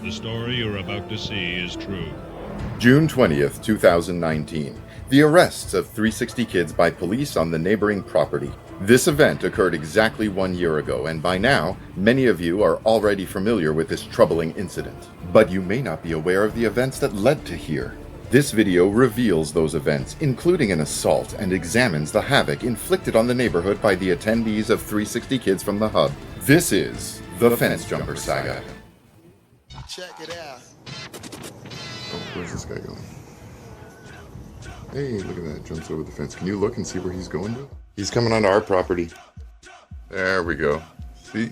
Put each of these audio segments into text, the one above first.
The story you're about to see is true. June 20th, 2019. The arrests of 360 kids by police on the neighboring property. This event occurred exactly 1 year ago, and by now, many of you are already familiar with this troubling incident. But you may not be aware of the events that led to here. This video reveals those events, including an assault, and examines the havoc inflicted on the neighborhood by the attendees of 360 Kids from the Hub. This is the Fence-Jumper Saga. Check it out. Oh, where's this guy going? Hey, look at that. Jumps over the fence. Can you look and see where he's going to? He's coming onto our property. There we go. See?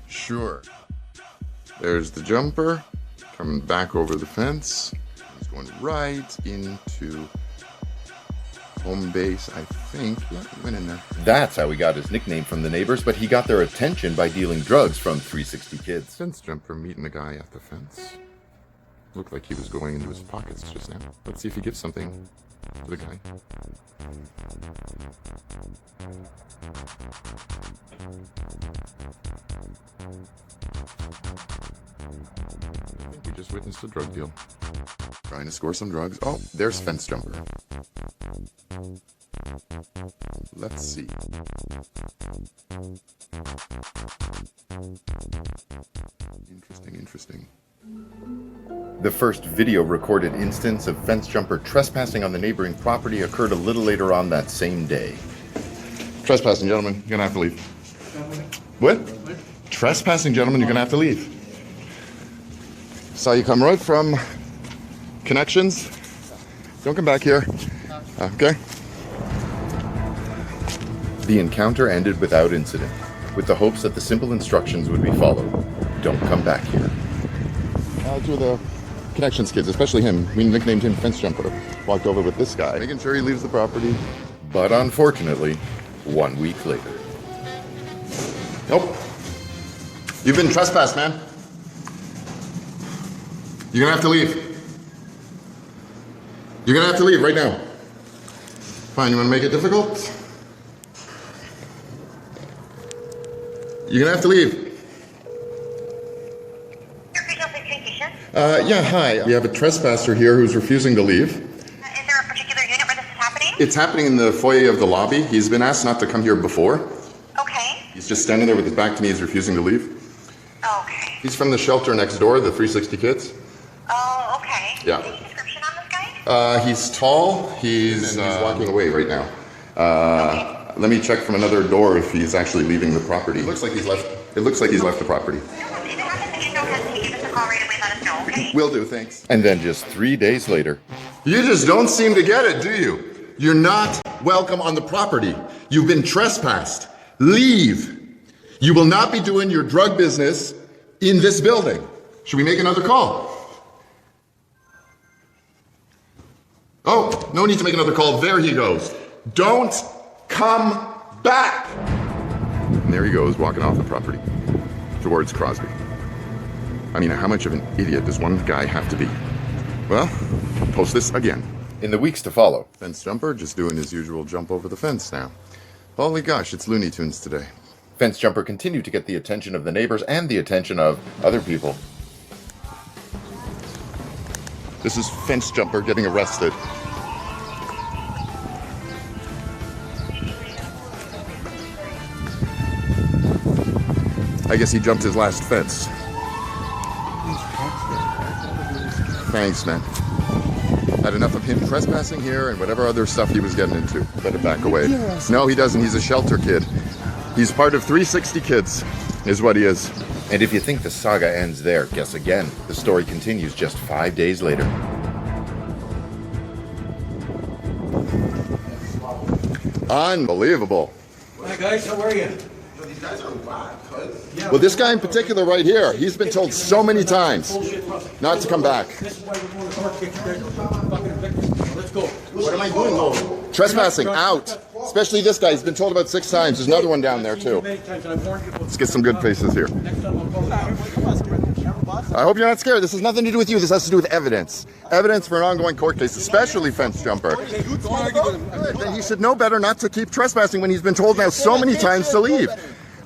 Sure. There's the jumper. Coming back over the fence. He's going right into home base, I think. Yeah, he went in there. That's how he got his nickname from the neighbors, but he got their attention by dealing drugs from 360 Kids. Fence jumper meeting the guy at the fence. Looked like he was going into his pockets just now. Let's see if he gives something to the guy. I think we just witnessed a drug deal. Trying to score some drugs. Oh, there's Fence Jumper. Let's see. Interesting. The first video recorded instance of Fence Jumper trespassing on the neighboring property occurred a little later on that same day. Trespassing, gentlemen, you're gonna have to leave. What? Trespassing, gentlemen, you're gonna have to leave. Saw you come right from Connections. Don't come back here. Okay? The encounter ended without incident, with the hopes that the simple instructions would be followed. Don't come back here. Two of the Connections kids, especially him, we nicknamed him Fence Jumper, walked over with this guy, making sure he leaves the property. But unfortunately, 1 week later. Nope. You've been trespassed, man. You're gonna have to leave. You're gonna have to leave right now. Fine, you wanna make it difficult? You're gonna have to leave. Yeah, hi. We have a trespasser here who's refusing to leave. Is there a particular unit where this is happening? It's happening in the foyer of the lobby. He's been asked not to come here before. Okay. He's just standing there with his back to me. He's refusing to leave. Okay. He's from the shelter next door, the 360 Kids. Oh, okay. Yeah. Any description on this guy? He's tall. He's walking away right now. Let me check from another door if he's actually leaving the property. It looks like he's left the property. If it happens again, don't hesitate. Give us a call right away. Let us know, okay? Will do, thanks. And then just 3 days later. You just don't seem to get it, do you? You're not welcome on the property. You've been trespassed. Leave. You will not be doing your drug business in this building. Should we make another call? Oh, no need to make another call. There he goes. Don't come back. And there he goes, walking off the property towards Crosby. I mean, how much of an idiot does one guy have to be? Well, I'll post this again. In the weeks to follow, Fence Jumper just doing his usual jump over the fence now. Holy gosh, it's Looney Tunes today. Fence Jumper continued to get the attention of the neighbors and the attention of other people. This is Fence Jumper getting arrested. I guess he jumped his last fence. Thanks, man. Had enough of him trespassing here and whatever other stuff he was getting into. Better back away. No, he doesn't. He's a shelter kid. He's part of 360 Kids, is what he is. And if you think the saga ends there, guess again. The story continues just 5 days later. Unbelievable. Hi guys, how are you? These guys are wild, cuz. Well, this guy in particular right here, he's been told so many times not to come back. This is why we're going to court, get you guys fucking evicted. Let's go. What am I doing, though? Trespassing, out. Especially this guy, he's been told about 6 times. There's another one down there too. Let's get some good faces here. I hope you're not scared. This has nothing to do with you. This has to do with evidence. Evidence for an ongoing court case, especially Fence Jumper. Then he should know better not to keep trespassing when he's been told now so many times to leave.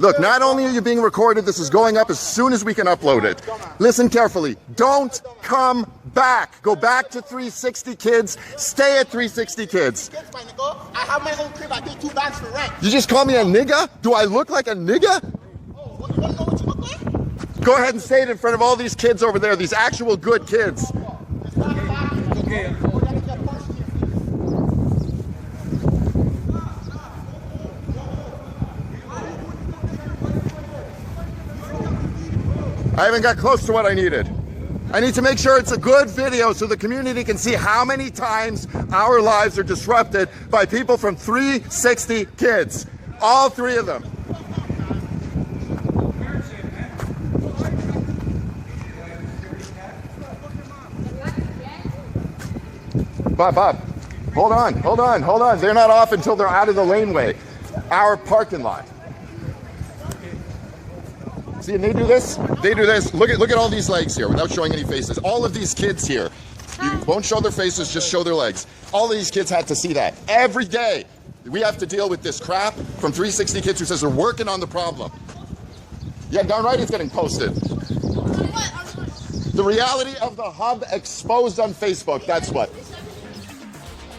Look, not only are you being recorded, this is going up as soon as we can upload it. Listen carefully. Don't come back. Go back to 360 Kids. Stay at 360 Kids. I have my own crib. I pay 2 bags for rent. You just call me a nigga? Do I look like a nigga? Oh, you want to know what you look like? Go ahead and say it in front of all these kids over there, these actual good kids. Okay. I haven't got close to what I needed. I need to make sure it's a good video so the community can see how many times our lives are disrupted by people from 360 Kids. All 3 of them. Bob, hold on. They're not off until they're out of the laneway. Our parking lot. See, and they do this. Look at all these legs here without showing any faces. All of these kids here, you won't show their faces, just show their legs. All of these kids had to see that. Every day, we have to deal with this crap from 360 Kids who says they're working on the problem. Yeah, darn right it's getting posted. The reality of the hub exposed on Facebook, that's what.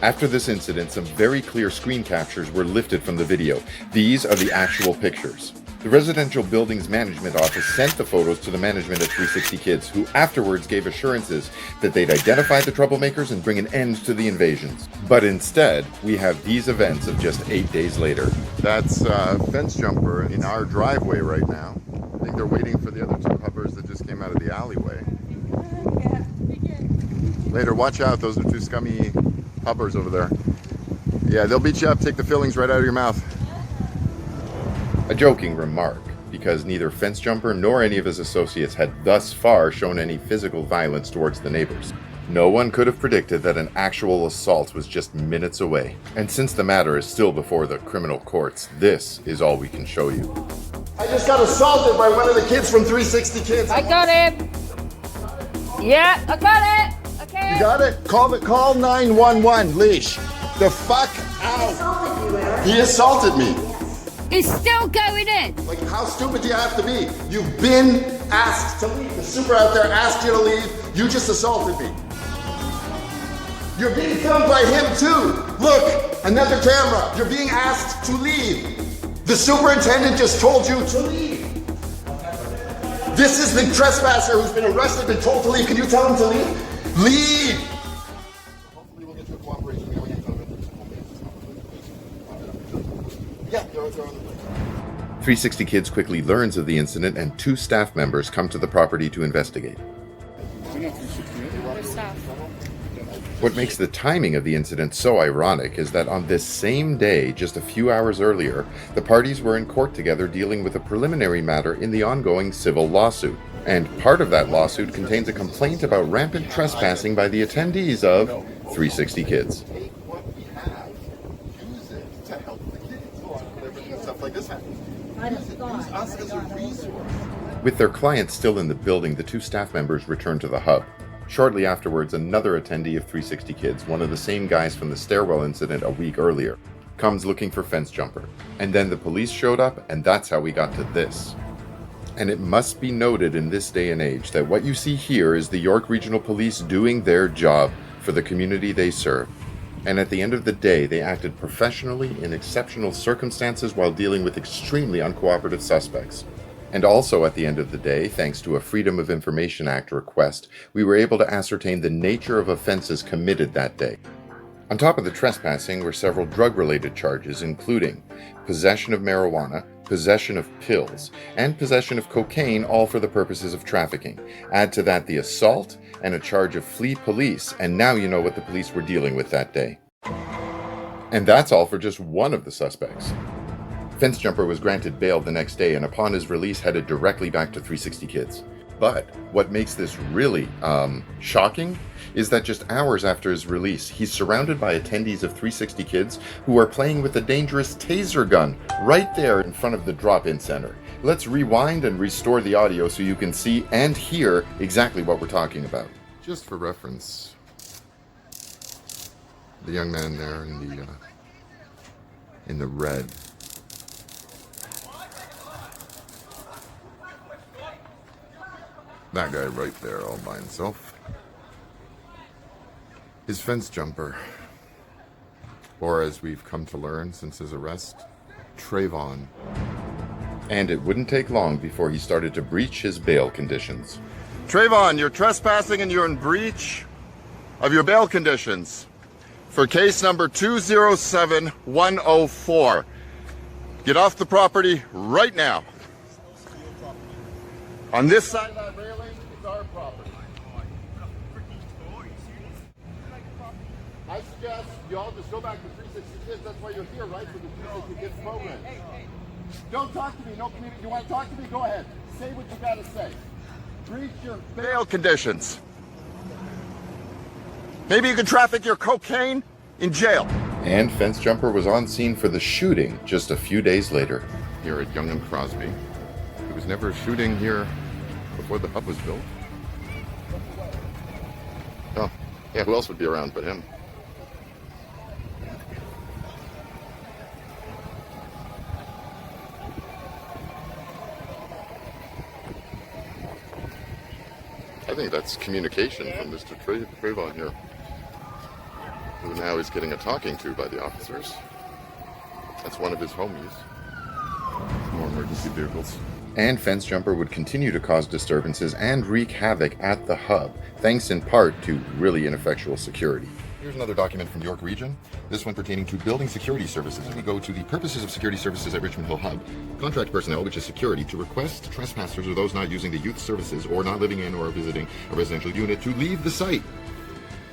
After this incident, some very clear screen captures were lifted from the video. These are the actual pictures. The Residential Buildings Management Office sent the photos to the management at 360 Kids, who afterwards gave assurances that they'd identify the troublemakers and bring an end to the invasions. But instead, we have these events of just 8 days later. That's Fence-Jumper in our driveway right now. I think they're waiting for the other 2 hubbers that just came out of the alleyway. Later, watch out, those are 2 scummy hubbers over there. Yeah, they'll beat you up, take the fillings right out of your mouth. A joking remark, because neither Fence-Jumper nor any of his associates had thus far shown any physical violence towards the neighbors. No one could have predicted that an actual assault was just minutes away. And since the matter is still before the criminal courts, this is all we can show you. I just got assaulted by one of the kids from 360 Kids. I got him. Yeah, I got it. Okay. You got it? Call 911, leash. The fuck out. He assaulted me. It's still going in. Like, how stupid do you have to be? You've been asked to leave. The super out there asked you to leave. You just assaulted me. You're being filmed by him too. Look, another camera. You're being asked to leave. The superintendent just told you to leave. This is the trespasser who's been arrested and told to leave. Can you tell him to leave? Leave! Hopefully we'll get to a cooperation. Yeah, they're on the way. 360 Kids quickly learns of the incident and 2 staff members come to the property to investigate. What makes the timing of the incident so ironic is that on this same day, just a few hours earlier, the parties were in court together dealing with a preliminary matter in the ongoing civil lawsuit. And part of that lawsuit contains a complaint about rampant trespassing by the attendees of 360 Kids. With their clients still in the building, the 2 staff members returned to the hub. Shortly afterwards, another attendee of 360 Kids, one of the same guys from the stairwell incident a week earlier, comes looking for Fence-Jumper. And then the police showed up, and that's how we got to this. And it must be noted in this day and age that what you see here is the York Regional Police doing their job for the community they serve. And at the end of the day, they acted professionally in exceptional circumstances while dealing with extremely uncooperative suspects. And also at the end of the day, thanks to a Freedom of Information Act request, we were able to ascertain the nature of offenses committed that day. On top of the trespassing were several drug-related charges, including possession of marijuana, possession of pills, and possession of cocaine, all for the purposes of trafficking. Add to that the assault and a charge of fleet police, and now you know what the police were dealing with that day. And that's all for just one of the suspects. Fence-Jumper was granted bail the next day and upon his release headed directly back to 360 Kids. But what makes this really shocking is that just hours after his release, he's surrounded by attendees of 360 Kids who are playing with a dangerous taser gun right there in front of the drop-in center. Let's rewind and restore the audio so you can see and hear exactly what we're talking about. Just for reference, the young man there in the red. That guy right there all by himself is Fence-Jumper. Or as we've come to learn since his arrest, Trayvon. And it wouldn't take long before he started to breach his bail conditions. Trayvon, you're trespassing and you're in breach of your bail conditions for case number 207104. Get off the property right now. On this side of that railing, it's our property. I suggest you all just go back to 360 Kids. That's why you're here, right? For the 360 Kids program. Don't talk to me. No community. You want to talk to me? Go ahead. Say what you got to say. Breach your bail conditions. Maybe you can traffic your cocaine in jail. And Fence-Jumper was on scene for the shooting just a few days later. Here at Young and Crosby. There was never a shooting here before the hub was built. Oh, yeah, who else would be around but him? I think that's communication from Mr. Trayvon here, who now is getting a talking to by the officers. That's one of his homies. More emergency vehicles. And Fence-Jumper would continue to cause disturbances and wreak havoc at the hub, thanks in part to really ineffectual security. Here's another document from York Region, this one pertaining to building security services. And we go to the purposes of security services at Richmond Hill Hub. Contract personnel, which is security, to request trespassers or those not using the youth services or not living in or visiting a residential unit to leave the site.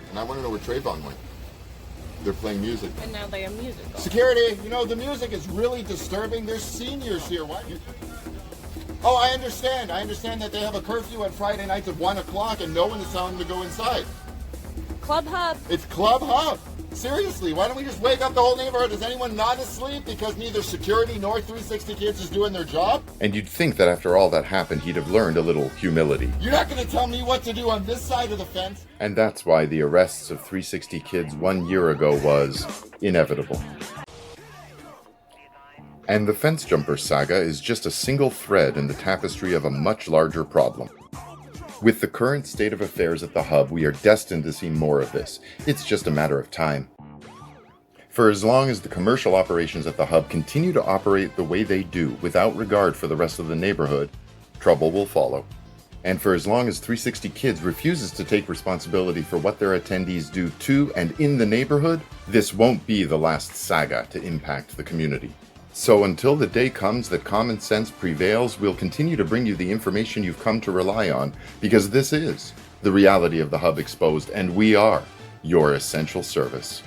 And I want to know where Trayvon went. They're playing music. And now they have music on. Security, you know, the music is really disturbing. There's seniors here. Why? Oh, I understand. I understand that they have a curfew on Friday nights at 1 o'clock and no one is telling them to go inside. Club Hub. It's Club Hub. Seriously, why don't we just wake up the whole neighborhood? Is anyone not asleep because neither security nor 360 Kids is doing their job? And you'd think that after all that happened, he'd have learned a little humility. You're not going to tell me what to do on this side of the fence? And that's why the arrests of 360 Kids 1 year ago was inevitable. And the Fence-Jumper Saga is just a single thread in the tapestry of a much larger problem. With the current state of affairs at the hub, we are destined to see more of this. It's just a matter of time. For as long as the commercial operations at the hub continue to operate the way they do, without regard for the rest of the neighborhood, trouble will follow. And for as long as 360 Kids refuses to take responsibility for what their attendees do to and in the neighborhood, this won't be the last saga to impact the community. So until the day comes that common sense prevails, we'll continue to bring you the information you've come to rely on, because this is the reality of the hub exposed, and we are your essential service.